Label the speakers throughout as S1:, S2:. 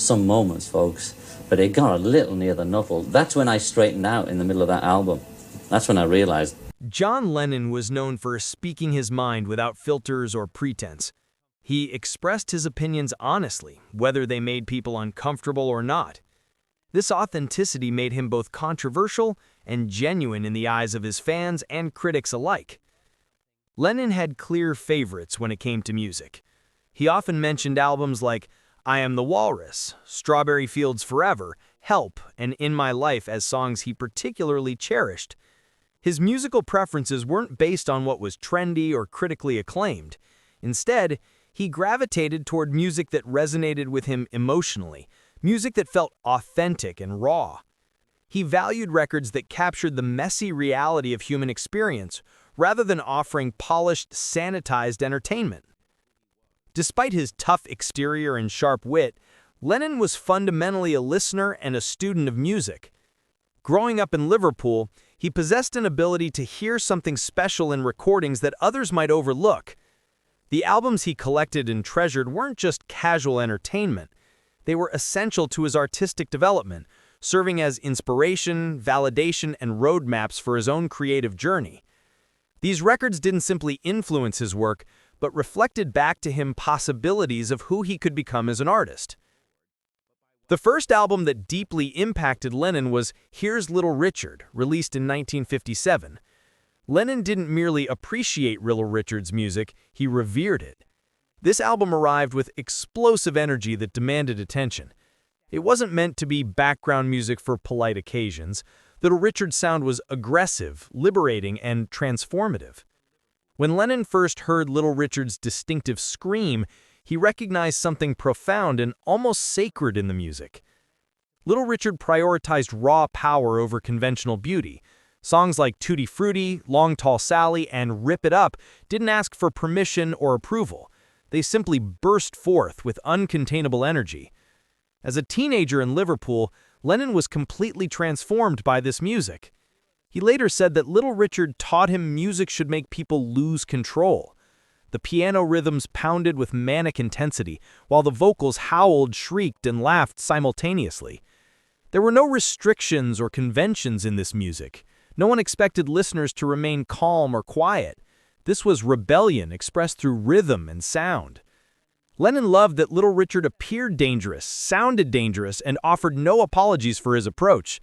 S1: some moments, folks, but it got a little near the knuckle. That's when I straightened out in the middle of that album. That's when I realized.
S2: John Lennon was known for speaking his mind without filters or pretense. He expressed his opinions honestly, whether they made people uncomfortable or not. This authenticity made him both controversial and genuine in the eyes of his fans and critics alike. Lennon had clear favorites when it came to music. He often mentioned albums like I Am the Walrus, Strawberry Fields Forever, Help, and In My Life as songs he particularly cherished. His musical preferences weren't based on what was trendy or critically acclaimed. Instead, he gravitated toward music that resonated with him emotionally, music that felt authentic and raw. He valued records that captured the messy reality of human experience rather than offering polished, sanitized entertainment. Despite his tough exterior and sharp wit, Lennon was fundamentally a listener and a student of music. Growing up in Liverpool, he possessed an ability to hear something special in recordings that others might overlook. The albums he collected and treasured weren't just casual entertainment. They were essential to his artistic development, serving as inspiration, validation, and roadmaps for his own creative journey. These records didn't simply influence his work, but reflected back to him possibilities of who he could become as an artist. The first album that deeply impacted Lennon was Here's Little Richard, released in 1957. Lennon didn't merely appreciate Little Richard's music, he revered it. This album arrived with explosive energy that demanded attention. It wasn't meant to be background music for polite occasions. Little Richard's sound was aggressive, liberating, and transformative. When Lennon first heard Little Richard's distinctive scream, he recognized something profound and almost sacred in the music. Little Richard prioritized raw power over conventional beauty. Songs like Tutti Frutti, Long Tall Sally, and Rip It Up didn't ask for permission or approval. They simply burst forth with uncontainable energy. As a teenager in Liverpool, Lennon was completely transformed by this music. He later said that Little Richard taught him music should make people lose control. The piano rhythms pounded with manic intensity, while the vocals howled, shrieked, and laughed simultaneously. There were no restrictions or conventions in this music. No one expected listeners to remain calm or quiet. This was rebellion expressed through rhythm and sound. Lennon loved that Little Richard appeared dangerous, sounded dangerous, and offered no apologies for his approach.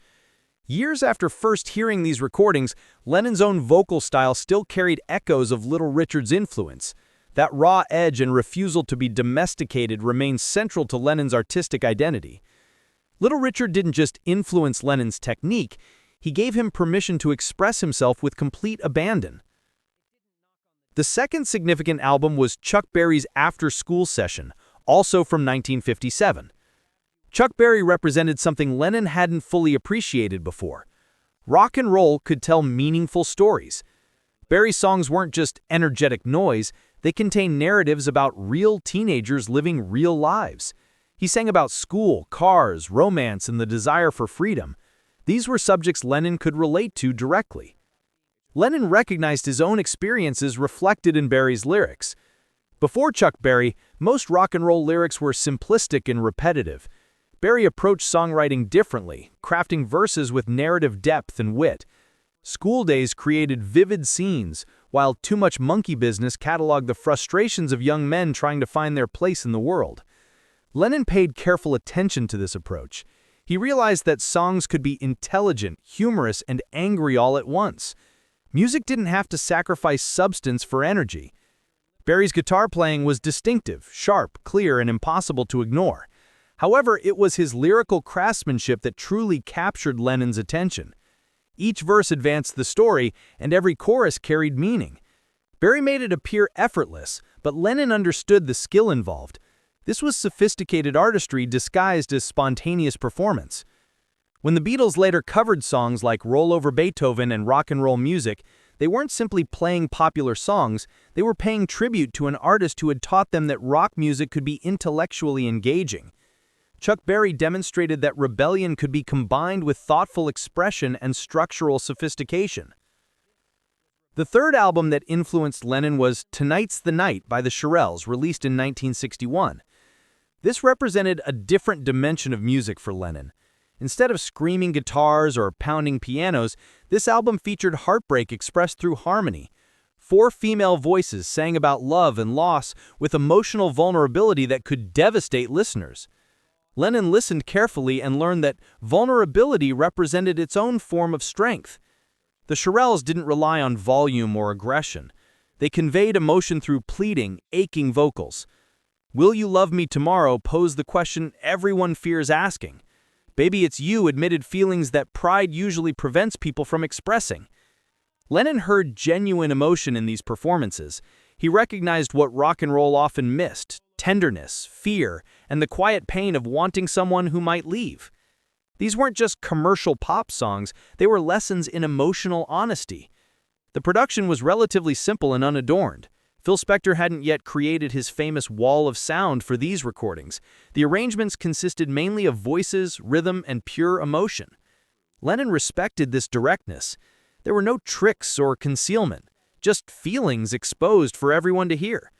S2: Years after first hearing these recordings, Lennon's own vocal style still carried echoes of Little Richard's influence. That raw edge and refusal to be domesticated remains central to Lennon's artistic identity. Little Richard didn't just influence Lennon's technique, he gave him permission to express himself with complete abandon. The second significant album was Chuck Berry's After School Session, also from 1957. Chuck Berry represented something Lennon hadn't fully appreciated before. Rock and roll could tell meaningful stories. Berry's songs weren't just energetic noise, they contained narratives about real teenagers living real lives. He sang about school, cars, romance, and the desire for freedom. These were subjects Lennon could relate to directly. Lennon recognized his own experiences reflected in Berry's lyrics. Before Chuck Berry, most rock and roll lyrics were simplistic and repetitive. Berry approached songwriting differently, crafting verses with narrative depth and wit. School Days created vivid scenes, while Too Much Monkey Business cataloged the frustrations of young men trying to find their place in the world. Lennon paid careful attention to this approach. He realized that songs could be intelligent, humorous, and angry all at once. Music didn't have to sacrifice substance for energy. Berry's guitar playing was distinctive, sharp, clear, and impossible to ignore. However, it was his lyrical craftsmanship that truly captured Lennon's attention. Each verse advanced the story, and every chorus carried meaning. Berry made it appear effortless, but Lennon understood the skill involved. This was sophisticated artistry disguised as spontaneous performance. When the Beatles later covered songs like Roll Over Beethoven and Rock and Roll Music, they weren't simply playing popular songs, they were paying tribute to an artist who had taught them that rock music could be intellectually engaging. Chuck Berry demonstrated that rebellion could be combined with thoughtful expression and structural sophistication. The third album that influenced Lennon was Tonight's the Night by the Shirelles, released in 1961. This represented a different dimension of music for Lennon. Instead of screaming guitars or pounding pianos, this album featured heartbreak expressed through harmony. 4 female voices sang about love and loss with emotional vulnerability that could devastate listeners. Lennon listened carefully and learned that vulnerability represented its own form of strength. The Shirelles didn't rely on volume or aggression. They conveyed emotion through pleading, aching vocals. Will You Love Me Tomorrow posed the question everyone fears asking. Baby It's You admitted feelings that pride usually prevents people from expressing. Lennon heard genuine emotion in these performances. He recognized what rock and roll often missed: tenderness, fear, and the quiet pain of wanting someone who might leave. These weren't just commercial pop songs, they were lessons in emotional honesty. The production was relatively simple and unadorned. Phil Spector hadn't yet created his famous wall of sound for these recordings. The arrangements consisted mainly of voices, rhythm, and pure emotion. Lennon respected this directness. There were no tricks or concealment, just feelings exposed for everyone to hear.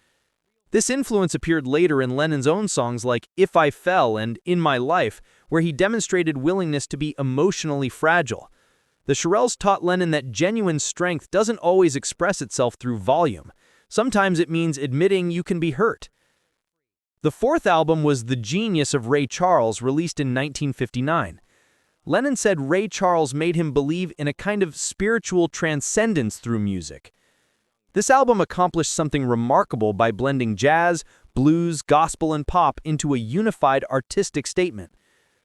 S2: This influence appeared later in Lennon's own songs like If I Fell and In My Life, where he demonstrated willingness to be emotionally fragile. The Shirelles taught Lennon that genuine strength doesn't always express itself through volume. Sometimes it means admitting you can be hurt. The 4th album was The Genius of Ray Charles, released in 1959. Lennon said Ray Charles made him believe in a kind of spiritual transcendence through music. This album accomplished something remarkable by blending jazz, blues, gospel, and pop into a unified artistic statement.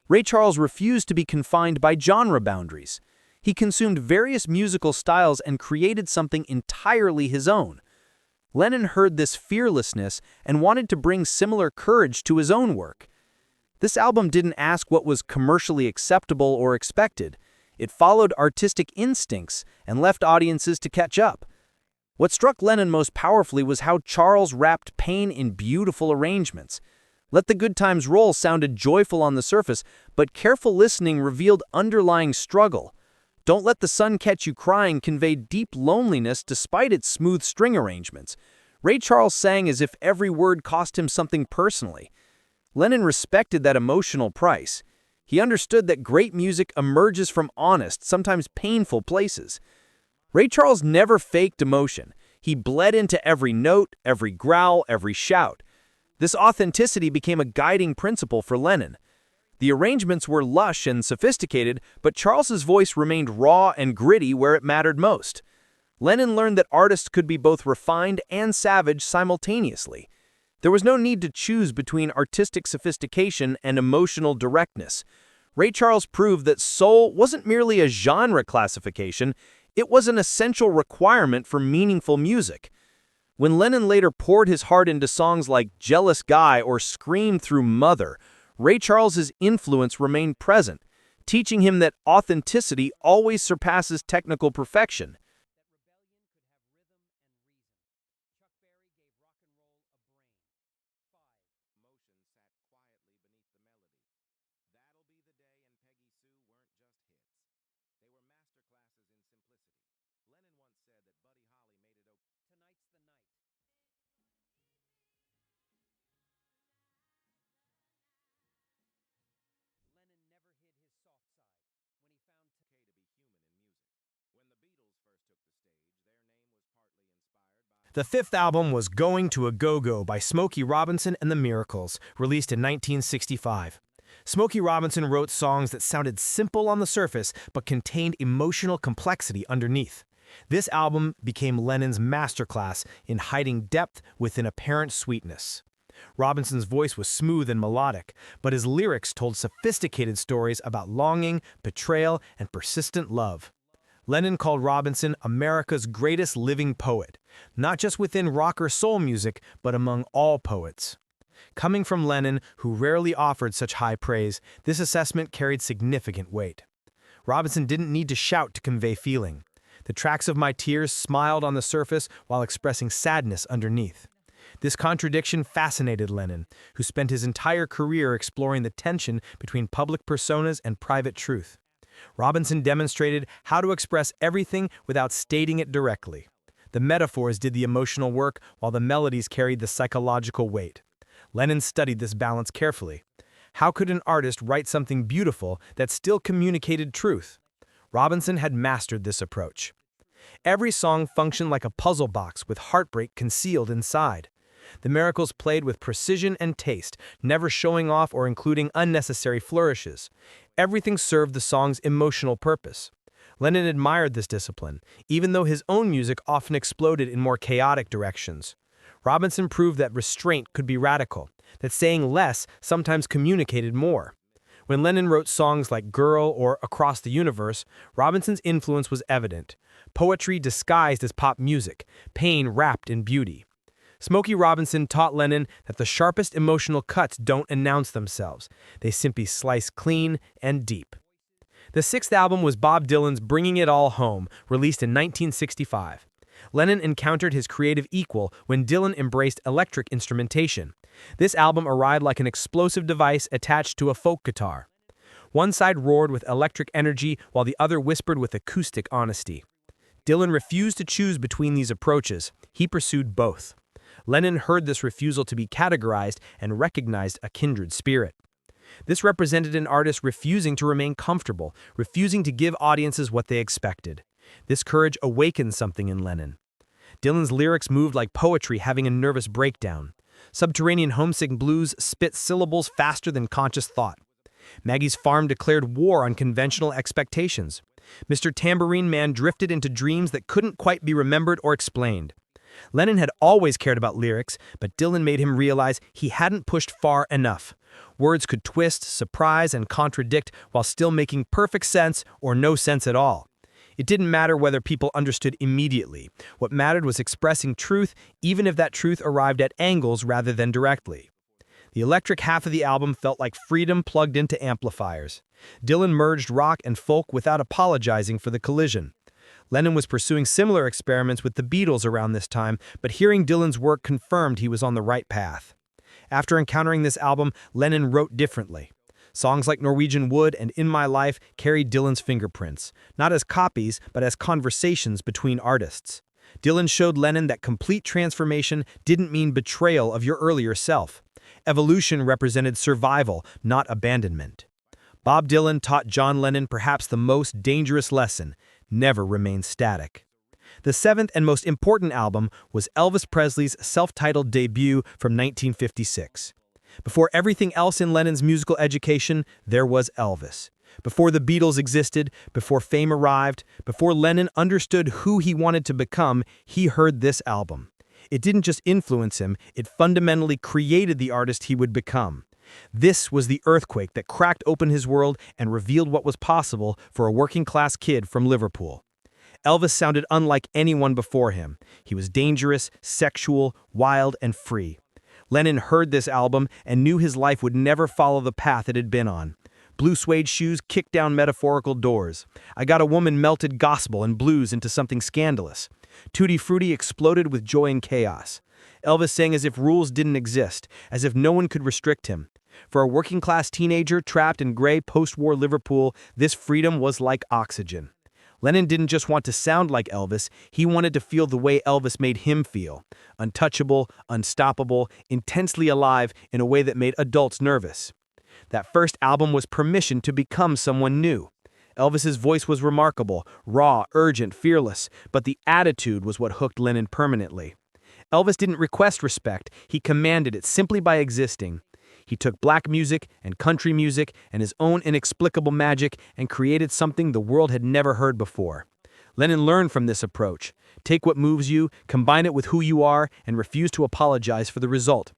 S2: Ray Charles refused to be confined by genre boundaries. He consumed various musical styles and created something entirely his own. Lennon heard this fearlessness and wanted to bring similar courage to his own work. This album didn't ask what was commercially acceptable or expected. It followed artistic instincts and left audiences to catch up. What struck Lennon most powerfully was how Charles wrapped pain in beautiful arrangements. Let the Good Times Roll sounded joyful on the surface, but careful listening revealed underlying struggle. Don't Let the Sun Catch You Crying conveyed deep loneliness despite its smooth string arrangements. Ray Charles sang as if every word cost him something personally. Lennon respected that emotional price. He understood that great music emerges from honest, sometimes painful places. Ray Charles never faked emotion. He bled into every note, every growl, every shout. This authenticity became a guiding principle for Lennon. The arrangements were lush and sophisticated, but Charles's voice remained raw and gritty where it mattered most. Lennon learned that artists could be both refined and savage simultaneously. There was no need to choose between artistic sophistication and emotional directness. Ray Charles proved that soul wasn't merely a genre classification, it was an essential requirement for meaningful music. When Lennon later poured his heart into songs like Jealous Guy or Scream Through Mother, Ray Charles's influence remained present, teaching him that authenticity always surpasses technical perfection. The 5th album was Going to a Go-Go by Smokey Robinson and the Miracles, released in 1965. Smokey Robinson wrote songs that sounded simple on the surface but contained emotional complexity underneath. This album became Lennon's masterclass in hiding depth within apparent sweetness. Robinson's voice was smooth and melodic, but his lyrics told sophisticated stories about longing, betrayal, and persistent love. Lennon called Robinson America's greatest living poet, not just within rock or soul music, but among all poets. Coming from Lennon, who rarely offered such high praise, this assessment carried significant weight. Robinson didn't need to shout to convey feeling. The tracks of My Tears smiled on the surface while expressing sadness underneath. This contradiction fascinated Lennon, who spent his entire career exploring the tension between public personas and private truth. Robinson demonstrated how to express everything without stating it directly. The metaphors did the emotional work, while the melodies carried the psychological weight. Lennon studied this balance carefully. How could an artist write something beautiful that still communicated truth? Robinson had mastered this approach. Every song functioned like a puzzle box with heartbreak concealed inside. The Miracles played with precision and taste, never showing off or including unnecessary flourishes. Everything served the song's emotional purpose. Lennon admired this discipline, even though his own music often exploded in more chaotic directions. Robinson proved that restraint could be radical, that saying less sometimes communicated more. When Lennon wrote songs like Girl or Across the Universe, Robinson's influence was evident. Poetry disguised as pop music, pain wrapped in beauty. Smokey Robinson taught Lennon that the sharpest emotional cuts don't announce themselves. They simply slice clean and deep. The sixth album was Bob Dylan's Bringing It All Home, released in 1965. Lennon encountered his creative equal when Dylan embraced electric instrumentation. This album arrived like an explosive device attached to a folk guitar. One side roared with electric energy while the other whispered with acoustic honesty. Dylan refused to choose between these approaches. He pursued both. Lennon heard this refusal to be categorized and recognized a kindred spirit. This represented an artist refusing to remain comfortable, refusing to give audiences what they expected. This courage awakened something in Lennon. Dylan's lyrics moved like poetry having a nervous breakdown. Subterranean Homesick Blues spit syllables faster than conscious thought. Maggie's Farm declared war on conventional expectations. Mr. Tambourine Man drifted into dreams that couldn't quite be remembered or explained. Lennon had always cared about lyrics, but Dylan made him realize he hadn't pushed far enough. Words could twist, surprise, and contradict while still making perfect sense or no sense at all. It didn't matter whether people understood immediately. What mattered was expressing truth, even if that truth arrived at angles rather than directly. The electric half of the album felt like freedom plugged into amplifiers. Dylan merged rock and folk without apologizing for the collision. Lennon was pursuing similar experiments with the Beatles around this time, but hearing Dylan's work confirmed he was on the right path. After encountering this album, Lennon wrote differently. Songs like Norwegian Wood and In My Life carried Dylan's fingerprints, not as copies, but as conversations between artists. Dylan showed Lennon that complete transformation didn't mean betrayal of your earlier self. Evolution represented survival, not abandonment. Bob Dylan taught John Lennon perhaps the most dangerous lesson: never remain static. The seventh and most important album was Elvis Presley's self-titled debut from 1956. Before everything else in Lennon's musical education, there was Elvis. Before the Beatles existed, before fame arrived, before Lennon understood who he wanted to become, he heard this album. It didn't just influence him, it fundamentally created the artist he would become. This was the earthquake that cracked open his world and revealed what was possible for a working-class kid from Liverpool. Elvis sounded unlike anyone before him. He was dangerous, sexual, wild, and free. Lennon heard this album and knew his life would never follow the path it had been on. Blue suede shoes kicked down metaphorical doors. I Got a Woman melted gospel and blues into something scandalous. Tutti Frutti exploded with joy and chaos. Elvis sang as if rules didn't exist, as if no one could restrict him. For a working-class teenager trapped in gray post-war Liverpool, this freedom was like oxygen. Lennon didn't just want to sound like Elvis, he wanted to feel the way Elvis made him feel. Untouchable, unstoppable, intensely alive in a way that made adults nervous. That first album was permission to become someone new. Elvis's voice was remarkable, raw, urgent, fearless, but the attitude was what hooked Lennon permanently. Elvis didn't request respect, he commanded it simply by existing. He took black music and country music and his own inexplicable magic and created something the world had never heard before. Lennon learned from this approach. Take what moves you, combine it with who you are, and refuse to apologize for the result.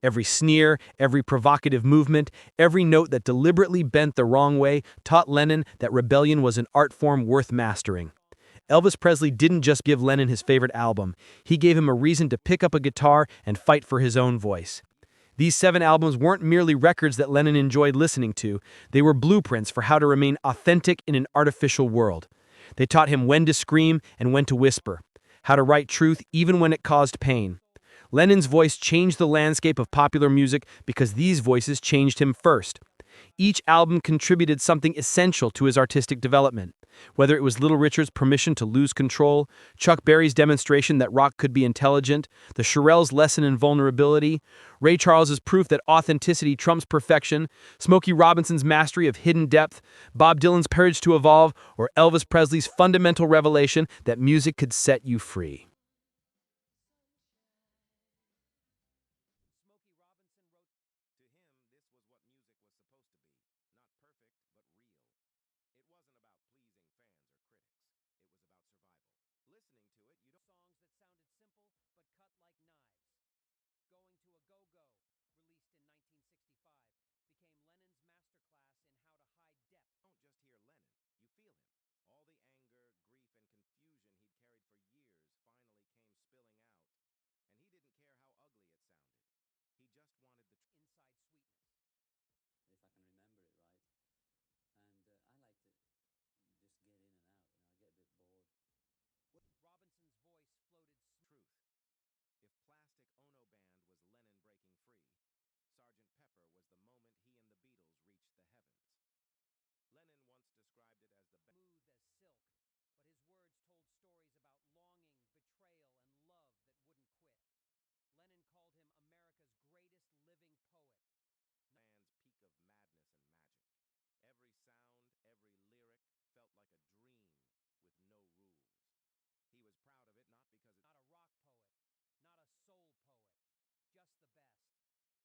S2: Every sneer, every provocative movement, every note that deliberately bent the wrong way taught Lennon that rebellion was an art form worth mastering. Elvis Presley didn't just give Lennon his favorite album, he gave him a reason to pick up a guitar and fight for his own voice. These 7 albums weren't merely records that Lennon enjoyed listening to, they were blueprints for how to remain authentic in an artificial world. They taught him when to scream and when to whisper, how to write truth even when it caused pain. Lennon's voice changed the landscape of popular music because these voices changed him first. Each album contributed something essential to his artistic development. Whether it was Little Richard's permission to lose control, Chuck Berry's demonstration that rock could be intelligent, the Shirelles' lesson in vulnerability, Ray Charles's proof that authenticity trumps perfection, Smokey Robinson's mastery of hidden depth, Bob Dylan's courage to evolve, or Elvis Presley's fundamental revelation that music could set you free.
S1: If I can remember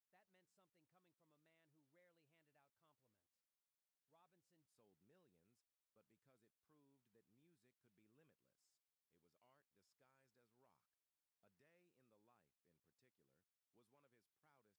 S1: it right. And I like to just get in and out. I get a bit bored.